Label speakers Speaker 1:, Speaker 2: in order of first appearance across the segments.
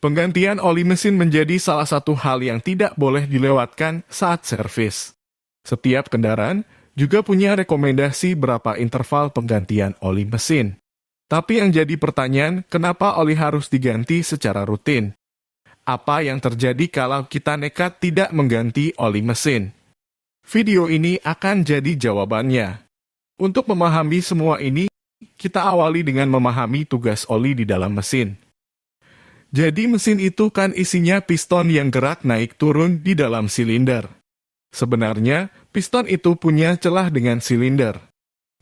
Speaker 1: Penggantian oli mesin menjadi salah satu hal yang tidak boleh dilewatkan saat servis. Setiap kendaraan juga punya rekomendasi berapa interval penggantian oli mesin. Tapi yang jadi pertanyaan, kenapa oli harus diganti secara rutin? Apa yang terjadi kalau kita nekat tidak mengganti oli mesin? Video ini akan jadi jawabannya. Untuk memahami semua ini, kita awali dengan memahami tugas oli di dalam mesin. Jadi mesin itu kan isinya piston yang gerak naik turun di dalam silinder. Sebenarnya, piston itu punya celah dengan silinder.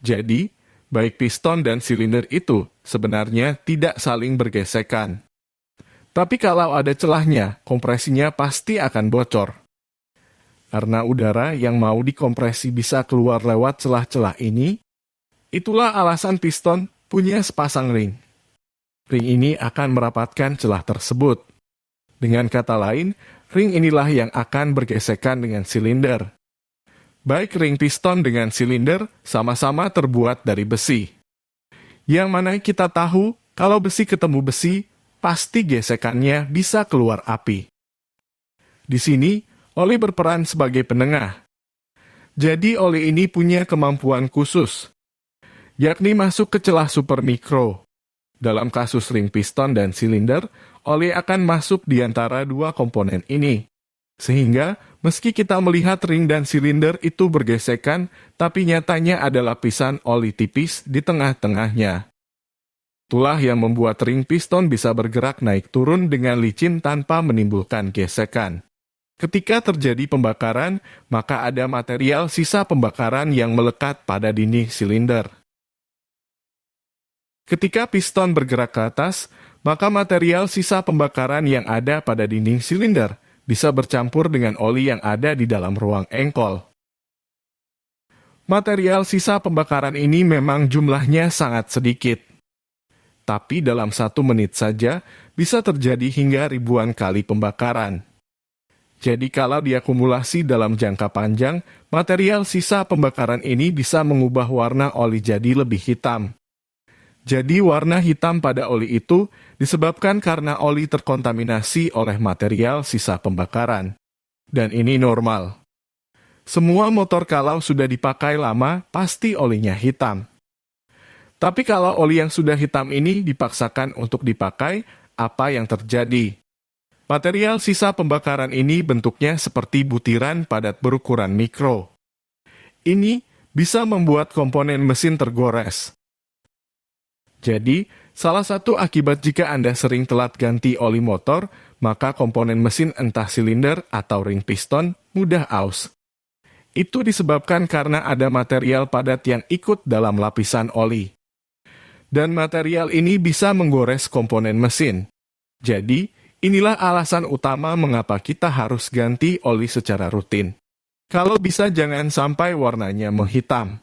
Speaker 1: Jadi, baik piston dan silinder itu sebenarnya tidak saling bergesekan. Tapi kalau ada celahnya, kompresinya pasti akan bocor. Karena udara yang mau dikompresi bisa keluar lewat celah-celah ini, itulah alasan piston punya sepasang ring. Ring ini akan merapatkan celah tersebut. Dengan kata lain, ring inilah yang akan bergesekan dengan silinder. Baik ring piston dengan silinder sama-sama terbuat dari besi. Yang mana kita tahu, kalau besi ketemu besi, pasti gesekannya bisa keluar api. Di sini, oli berperan sebagai penengah. Jadi oli ini punya kemampuan khusus, yakni masuk ke celah supermikro. Dalam kasus ring piston dan silinder, oli akan masuk di antara dua komponen ini. Sehingga, meski kita melihat ring dan silinder itu bergesekan, tapi nyatanya ada lapisan oli tipis di tengah-tengahnya. Itulah yang membuat ring piston bisa bergerak naik turun dengan licin tanpa menimbulkan gesekan. Ketika terjadi pembakaran, maka ada material sisa pembakaran yang melekat pada dinding silinder. Ketika piston bergerak ke atas, maka material sisa pembakaran yang ada pada dinding silinder bisa bercampur dengan oli yang ada di dalam ruang engkol. Material sisa pembakaran ini memang jumlahnya sangat sedikit. Tapi dalam 1 menit saja bisa terjadi hingga ribuan kali pembakaran. Jadi kalau diakumulasi dalam jangka panjang, material sisa pembakaran ini bisa mengubah warna oli jadi lebih hitam. Jadi warna hitam pada oli itu disebabkan karena oli terkontaminasi oleh material sisa pembakaran. Dan ini normal. Semua motor kalau sudah dipakai lama, pasti olinya hitam. Tapi kalau oli yang sudah hitam ini dipaksakan untuk dipakai, apa yang terjadi? Material sisa pembakaran ini bentuknya seperti butiran padat berukuran mikro. Ini bisa membuat komponen mesin tergores. Jadi, salah satu akibat jika Anda sering telat ganti oli motor, maka komponen mesin entah silinder atau ring piston mudah aus. Itu disebabkan karena ada material padat yang ikut dalam lapisan oli. Dan material ini bisa menggores komponen mesin. Jadi, inilah alasan utama mengapa kita harus ganti oli secara rutin. Kalau bisa jangan sampai warnanya menghitam.